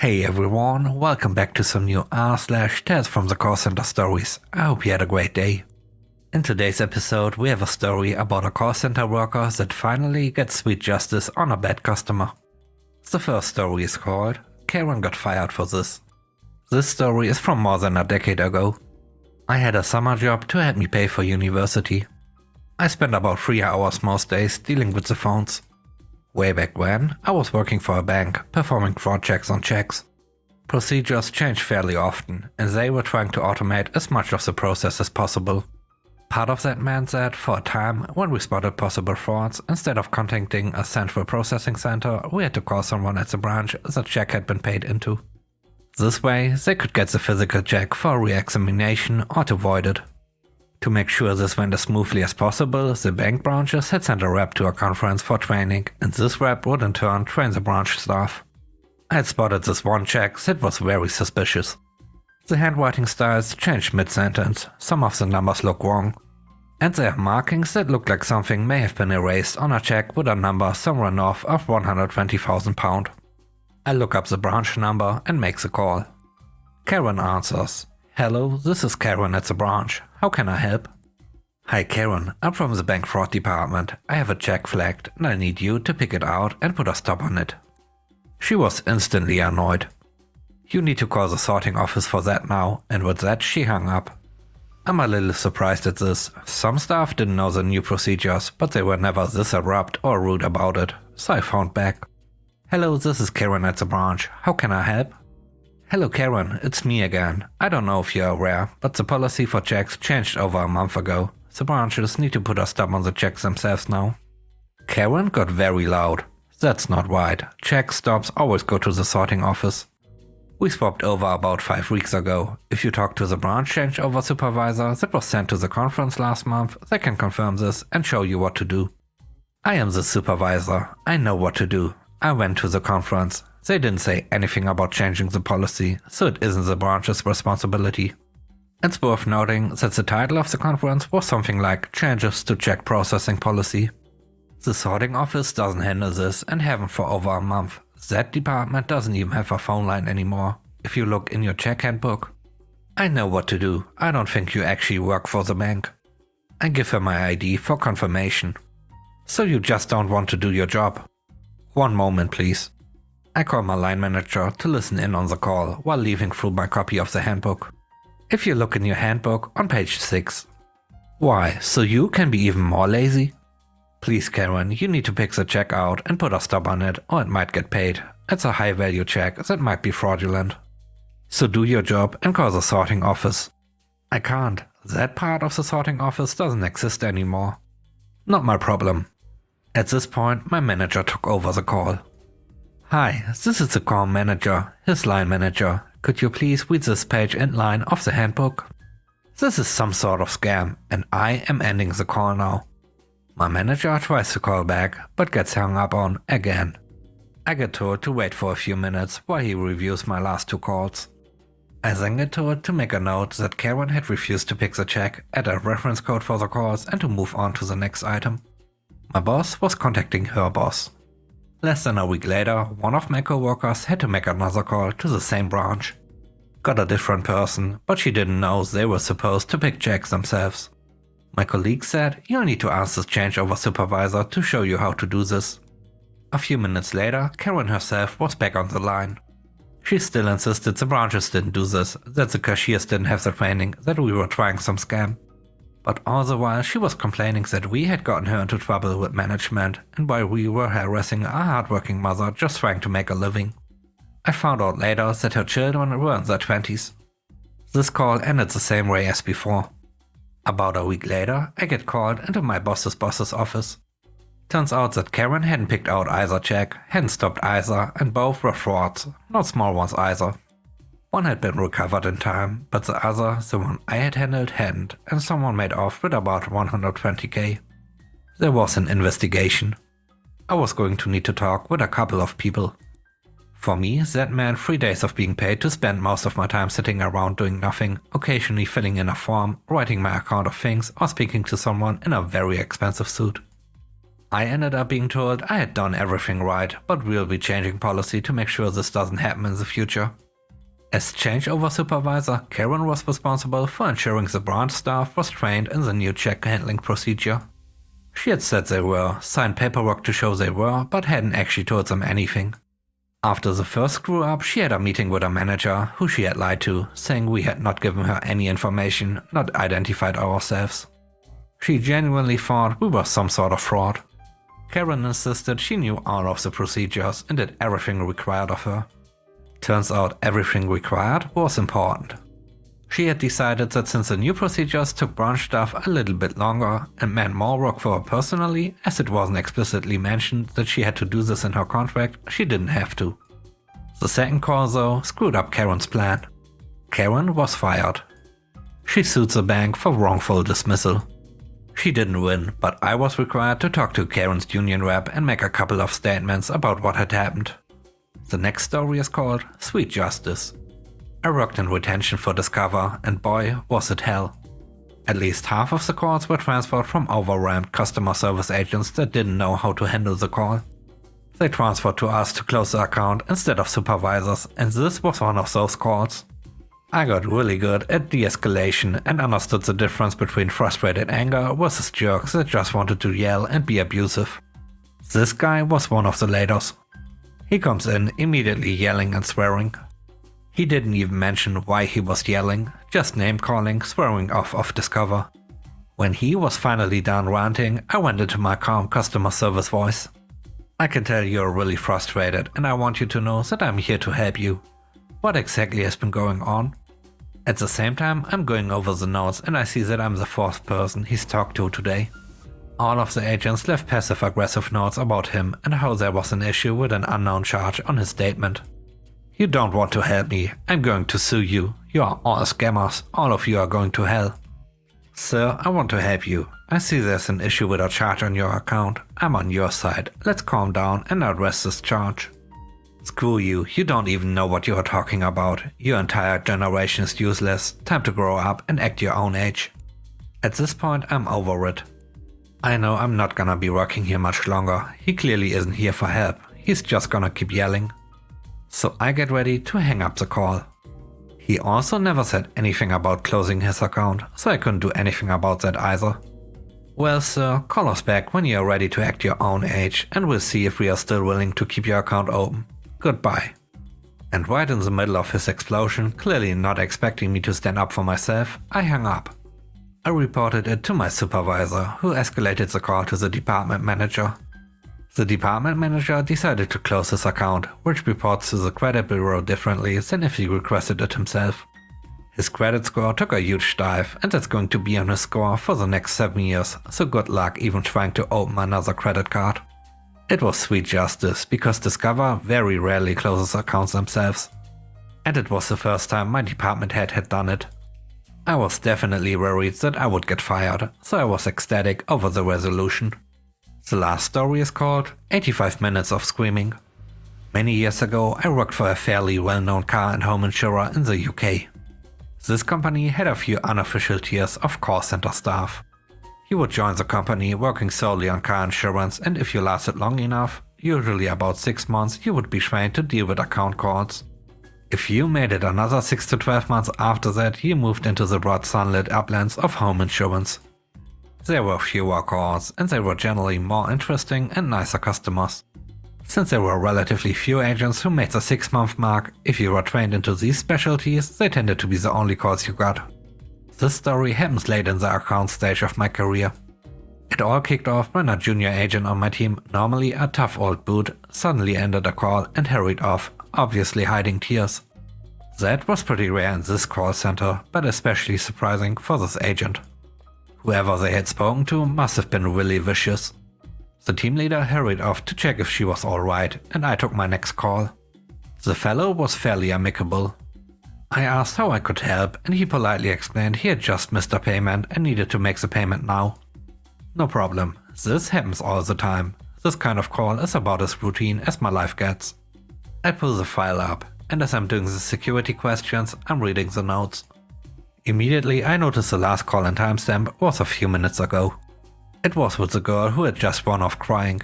Hey everyone, welcome back to some new r/tales from the call center stories. I hope you had a great day. In today's episode we have a story about a call center worker that finally gets sweet justice on a bad customer. The first story is called Karen Got Fired for This. This story is from more than a decade ago. I had a summer job to help me pay for university. I spent about 3 hours most days dealing with the phones. Way back when, I was working for a bank, performing fraud checks on checks. Procedures changed fairly often, and they were trying to automate as much of the process as possible. Part of that meant that, for a time, when we spotted possible frauds, instead of contacting a central processing center, we had to call someone at the branch the check had been paid into. This way, they could get the physical check for re-examination or to void it. To make sure this went as smoothly as possible, the bank branches had sent a rep to a conference for training, and this rep would in turn train the branch staff. I had spotted this one check that was very suspicious. The handwriting styles changed mid-sentence, some of the numbers looked wrong, and there are markings that looked like something may have been erased on a check with a number somewhere north of £120,000. I look up the branch number and make the call. Karen answers. Hello, this is Karen at the branch. How can I help? Hi Karen, I'm from the bank fraud department. I have a check flagged and I need you to pick it out and put a stop on it. She was instantly annoyed. You need to call the sorting office for that now, and with that she hung up. I'm a little surprised at this. Some staff didn't know the new procedures, but they were never this abrupt or rude about it, so I phoned back. Hello, this is Karen at the branch. How can I help? Hello Karen, it's me again. I don't know if you're aware, but the policy for checks changed over a month ago. The branches need to put a stop on the checks themselves now. Karen got very loud. That's not right. Check stops always go to the sorting office. We swapped over about 5 weeks ago. If you talk to the branch changeover supervisor that was sent to the conference last month, they can confirm this and show you what to do. I am the supervisor. I know what to do. I went to the conference. They didn't say anything about changing the policy, so it isn't the branch's responsibility. It's worth noting that the title of the conference was something like Changes to Check Processing Policy. The sorting office doesn't handle this and haven't for over a month. That department doesn't even have a phone line anymore, if you look in your check handbook. I know what to do. I don't think you actually work for the bank. I give her my ID for confirmation. So you just don't want to do your job? One moment please. I call my line manager to listen in on the call while leafing through my copy of the handbook. If you look in your handbook on page 6. Why, so you can be even more lazy? Please Karen, you need to pick the check out and put a stop on it or it might get paid. It's a high value check that might be fraudulent. So do your job and call the sorting office. I can't. That part of the sorting office doesn't exist anymore. Not my problem. At this point, my manager took over the call. Hi, this is the call manager, his line manager. Could you please read this page and line of the handbook? This is some sort of scam, and I am ending the call now. My manager tries to call back, but gets hung up on again. I get told to wait for a few minutes while he reviews my last 2 calls. I then get told to make a note that Karen had refused to pick the check, add a reference code for the calls, and to move on to the next item. My boss was contacting her boss. Less than a week later, one of my coworkers had to make another call to the same branch. Got a different person, but she didn't know they were supposed to pick checks themselves. My colleague said, you'll need to ask this changeover supervisor to show you how to do this. A few minutes later, Karen herself was back on the line. She still insisted the branches didn't do this, that the cashiers didn't have the training, that we were trying some scam. But all the while she was complaining that we had gotten her into trouble with management and while we were harassing a hardworking mother just trying to make a living. I found out later that her children were in their 20s. This call ended the same way as before. About a week later, I get called into my boss's office. Turns out that Karen hadn't picked out either check, hadn't stopped either, and both were frauds, not small ones either. One had been recovered in time, but the other, the one I had handled, hadn't, and someone made off with about 120k. There was an investigation. I was going to need to talk with a couple of people. For me, that meant 3 days of being paid to spend most of my time sitting around doing nothing, occasionally filling in a form, writing my account of things, or speaking to someone in a very expensive suit. I ended up being told I had done everything right, but we'll be changing policy to make sure this doesn't happen in the future. As changeover supervisor, Karen was responsible for ensuring the branch staff was trained in the new check handling procedure. She had said they were, signed paperwork to show they were, but hadn't actually told them anything. After the first screw-up, she had a meeting with her manager, who she had lied to, saying we had not given her any information, not identified ourselves. She genuinely thought we were some sort of fraud. Karen insisted she knew all of the procedures and did everything required of her. Turns out everything required was important. She had decided that since the new procedures took branch staff a little bit longer and meant more work for her personally, as it wasn't explicitly mentioned that she had to do this in her contract, she didn't have to. The second call though screwed up Karen's plan. Karen was fired. She sued the bank for wrongful dismissal. She didn't win, but I was required to talk to Karen's union rep and make a couple of statements about what had happened. The next story is called Sweet Justice. I worked in retention for Discover, and boy, was it hell. At least half of the calls were transferred from overwhelmed customer service agents that didn't know how to handle the call. They transferred to us to close the account instead of supervisors, and this was one of those calls. I got really good at de-escalation and understood the difference between frustrated anger versus jerks that just wanted to yell and be abusive. This guy was one of the laters. He comes in immediately yelling and swearing. He didn't even mention why he was yelling, just name-calling, swearing off of Discover. When he was finally done ranting, I went into my calm customer service voice. I can tell you're really frustrated and I want you to know that I'm here to help you. What exactly has been going on? At the same time, I'm going over the notes and I see that I'm the fourth person he's talked to today. All of the agents left passive-aggressive notes about him and how there was an issue with an unknown charge on his statement. You don't want to help me, I'm going to sue you. You are all scammers, all of you are going to hell. Sir, I want to help you. I see there's an issue with a charge on your account. I'm on your side. Let's calm down and address this charge. Screw you, you don't even know what you are talking about. Your entire generation is useless. Time to grow up and act your own age. At this point, I'm over it. I know I'm not gonna be working here much longer. He clearly isn't here for help. He's just gonna keep yelling. So I get ready to hang up the call. He also never said anything about closing his account, so I couldn't do anything about that either. Well sir, call us back when you are ready to act your own age and we'll see if we are still willing to keep your account open. Goodbye. And right in the middle of his explosion, clearly not expecting me to stand up for myself, I hung up. I reported it to my supervisor, who escalated the call to the department manager. The department manager decided to close his account, which reports to the credit bureau differently than if he requested it himself. His credit score took a huge dive and that's going to be on his score for the next 7 years, so good luck even trying to open another credit card. It was sweet justice, because Discover very rarely closes accounts themselves. And it was the first time my department head had done it. I was definitely worried that I would get fired, so I was ecstatic over the resolution. The last story is called 85 Minutes of Screaming. Many years ago, I worked for a fairly well-known car and home insurer in the UK. This company had a few unofficial tiers of call center staff. You would join the company working solely on car insurance, and if you lasted long enough, usually about 6 months, you would be trained to deal with account calls. If you made it another 6 to 12 months after that, you moved into the broad sunlit uplands of home insurance. There were fewer calls, and they were generally more interesting and nicer customers. Since there were relatively few agents who made the 6-month mark, if you were trained into these specialties, they tended to be the only calls you got. This story happens late in the account stage of my career. It all kicked off when a junior agent on my team, normally a tough old boot, suddenly ended a call and hurried off, obviously hiding tears. That was pretty rare in this call center, but especially surprising for this agent. Whoever they had spoken to must have been really vicious. The team leader hurried off to check if she was alright, and I took my next call. The fellow was fairly amicable. I asked how I could help, and he politely explained he had just missed a payment and needed to make the payment now. No problem, this happens all the time. This kind of call is about as routine as my life gets. I pull the file up, and as I'm doing the security questions, I'm reading the notes. Immediately I notice the last call and timestamp was a few minutes ago. It was with the girl who had just run off crying.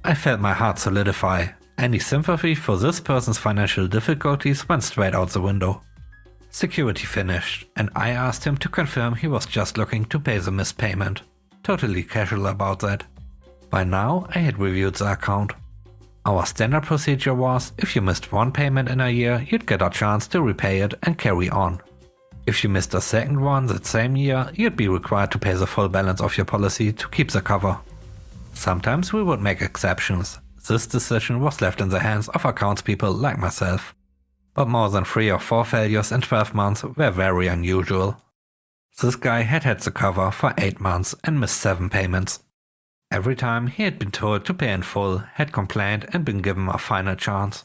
I felt my heart solidify. Any sympathy for this person's financial difficulties went straight out the window. Security finished, and I asked him to confirm he was just looking to pay the missed payment. Totally casual about that. By now, I had reviewed the account. Our standard procedure was, if you missed one payment in a year, you'd get a chance to repay it and carry on. If you missed a second one that same year, you'd be required to pay the full balance of your policy to keep the cover. Sometimes we would make exceptions. This decision was left in the hands of accounts people like myself. But more than 3 or 4 failures in 12 months were very unusual. This guy had the cover for 8 months and missed 7 payments. Every time he had been told to pay in full, had complained and been given a final chance.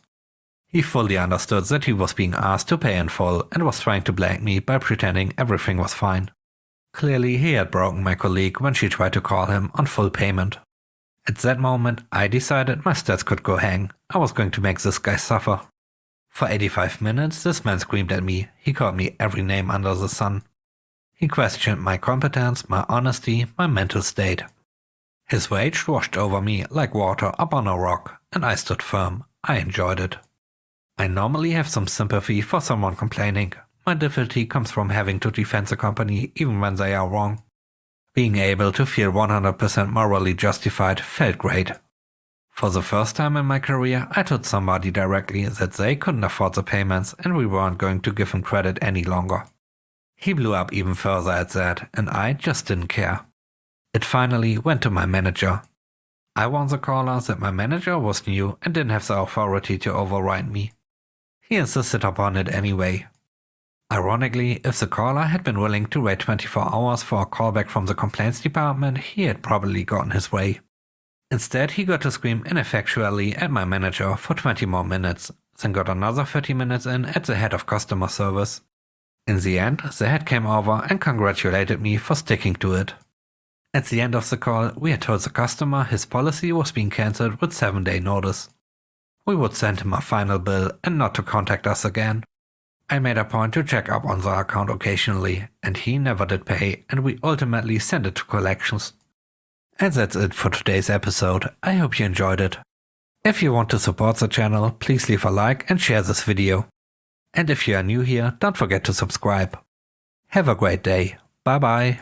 He fully understood that he was being asked to pay in full and was trying to blank me by pretending everything was fine. Clearly he had broken my colleague when she tried to call him on full payment. At that moment I decided my stats could go hang. I was going to make this guy suffer. For 85 minutes this man screamed at me. He called me every name under the sun. He questioned my competence, my honesty, my mental state. His rage washed over me like water upon a rock, and I stood firm. I enjoyed it. I normally have some sympathy for someone complaining. My difficulty comes from having to defend the company even when they are wrong. Being able to feel 100% morally justified felt great. For the first time in my career, I told somebody directly that they couldn't afford the payments and we weren't going to give him credit any longer. He blew up even further at that, and I just didn't care. It finally went to my manager. I warned the caller that my manager was new and didn't have the authority to override me. He insisted upon it anyway. Ironically, if the caller had been willing to wait 24 hours for a callback from the complaints department, he had probably gotten his way. Instead, he got to scream ineffectually at my manager for 20 more minutes, then got another 30 minutes in at the head of customer service. In the end, the head came over and congratulated me for sticking to it. At the end of the call, we had told the customer his policy was being cancelled with 7-day notice. We would send him a final bill and not to contact us again. I made a point to check up on the account occasionally, and he never did pay, and we ultimately sent it to collections. And that's it for today's episode. I hope you enjoyed it. If you want to support the channel, please leave a like and share this video. And if you are new here, don't forget to subscribe. Have a great day. Bye bye.